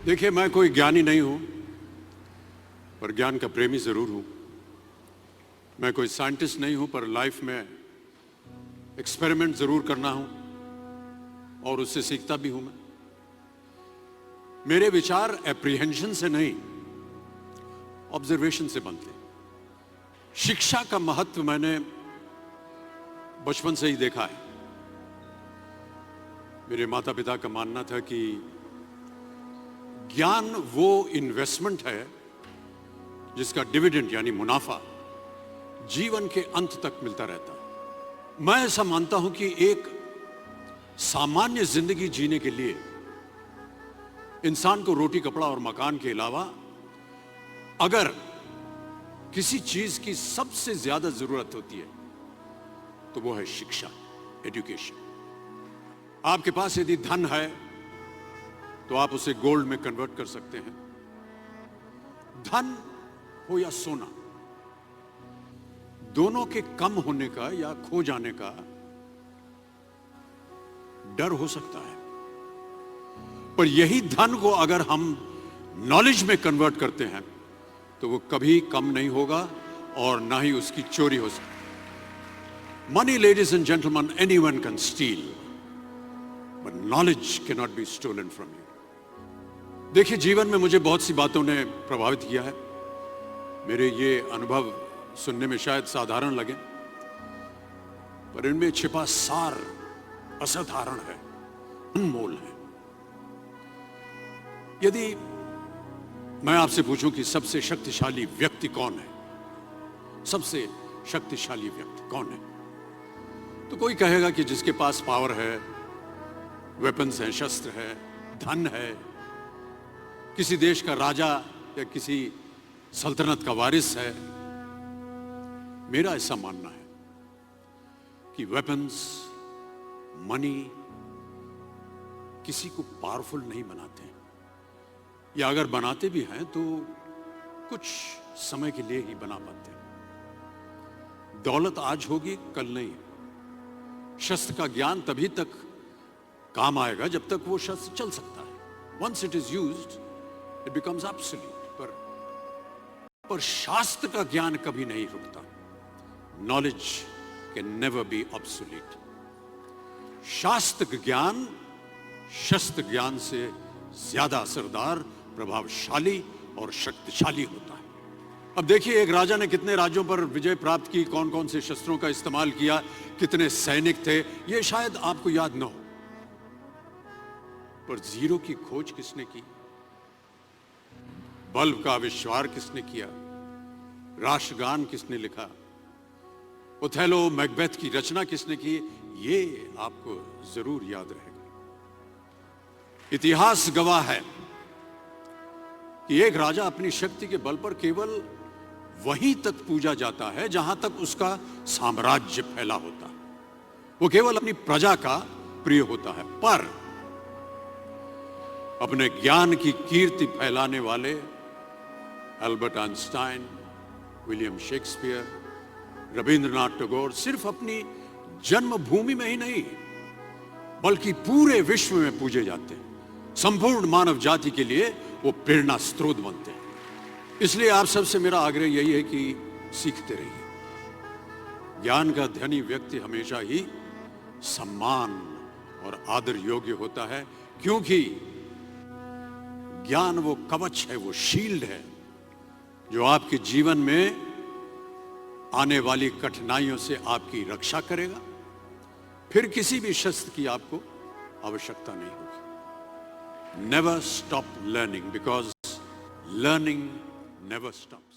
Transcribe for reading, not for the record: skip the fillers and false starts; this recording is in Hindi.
देखिए, मैं कोई ज्ञानी नहीं हूं, पर ज्ञान का प्रेमी जरूर हूं। मैं कोई साइंटिस्ट नहीं हूं, पर लाइफ में एक्सपेरिमेंट जरूर करना हूं और उससे सीखता भी हूं। मेरे विचार एप्रीहेंशन से नहीं, ऑब्जर्वेशन से बनते हैं। शिक्षा का महत्व मैंने बचपन से ही देखा है। मेरे माता पिता का मानना था कि ज्ञान वो इन्वेस्टमेंट है जिसका डिविडेंड यानी मुनाफा जीवन के अंत तक मिलता रहता है। मैं ऐसा मानता हूं कि एक सामान्य जिंदगी जीने के लिए इंसान को रोटी कपड़ा और मकान के अलावा अगर किसी चीज की सबसे ज्यादा जरूरत होती है तो वो है शिक्षा, एजुकेशन। आपके पास यदि धन है तो आप उसे गोल्ड में कन्वर्ट कर सकते हैं। धन हो या सोना, दोनों के कम होने का या खो जाने का डर हो सकता है, पर यही धन को अगर हम नॉलेज में कन्वर्ट करते हैं तो वो कभी कम नहीं होगा और ना ही उसकी चोरी हो सकती। Money, ladies and gentleman, anyone can steal, but knowledge can not be stolen from you. देखिए, जीवन में मुझे बहुत सी बातों ने प्रभावित किया है। मेरे ये अनुभव सुनने में शायद साधारण लगे, पर इनमें छिपा सार असाधारण है, अनमोल है। यदि मैं आपसे पूछूं कि सबसे शक्तिशाली व्यक्ति कौन है, सबसे शक्तिशाली व्यक्ति कौन है, तो कोई कहेगा कि जिसके पास पावर है, वेपन्स हैं, शस्त्र है, धन है, किसी देश का राजा या किसी सल्तनत का वारिस है। मेरा ऐसा मानना है कि वेपन्स, मनी किसी को पावरफुल नहीं बनाते, या अगर बनाते भी हैं तो कुछ समय के लिए ही बना पाते हैं। दौलत आज होगी, कल नहीं। शस्त्र का ज्ञान तभी तक काम आएगा जब तक वो शस्त्र चल सकता है। Once it is used it becomes absolute. पर शास्त्र का ज्ञान कभी नहीं रुकता। Knowledge can never be obsolete. शास्त्र ज्ञान शस्त्र ज्ञान से ज्यादा असरदार, प्रभावशाली और शक्तिशाली होता है। अब देखिए, एक राजा ने कितने राज्यों पर विजय प्राप्त की, कौन कौन से शस्त्रों का इस्तेमाल किया, कितने सैनिक थे, यह शायद आपको याद न हो, पर जीरो की खोज किसने की, बल्ब का आविष्कार किसने किया, राष्ट्रगान किसने लिखा, ओथेलो मैकबेथ की रचना किसने की, ये आपको जरूर याद रहेगा। इतिहास गवाह है कि एक राजा अपनी शक्ति के बल पर केवल वहीं तक पूजा जाता है जहां तक उसका साम्राज्य फैला होता है। वो केवल अपनी प्रजा का प्रिय होता है। पर अपने ज्ञान की कीर्ति फैलाने वाले Albert Einstein, William Shakespeare, Rabindranath Tagore सिर्फ अपनी जन्मभूमि में ही नहीं बल्कि पूरे विश्व में पूजे जाते हैं। संपूर्ण मानव जाति के लिए वो प्रेरणा स्रोत बनते हैं। इसलिए आप सबसे मेरा आग्रह यही है कि सीखते रहिए। ज्ञान का धनी व्यक्ति हमेशा ही सम्मान और आदर योग्य होता है, क्योंकि ज्ञान वो कवच है, वो शील्ड है जो आपके जीवन में आने वाली कठिनाइयों से आपकी रक्षा करेगा। फिर किसी भी शस्त्र की आपको आवश्यकता नहीं होगी। Never stop learning, because learning never stops.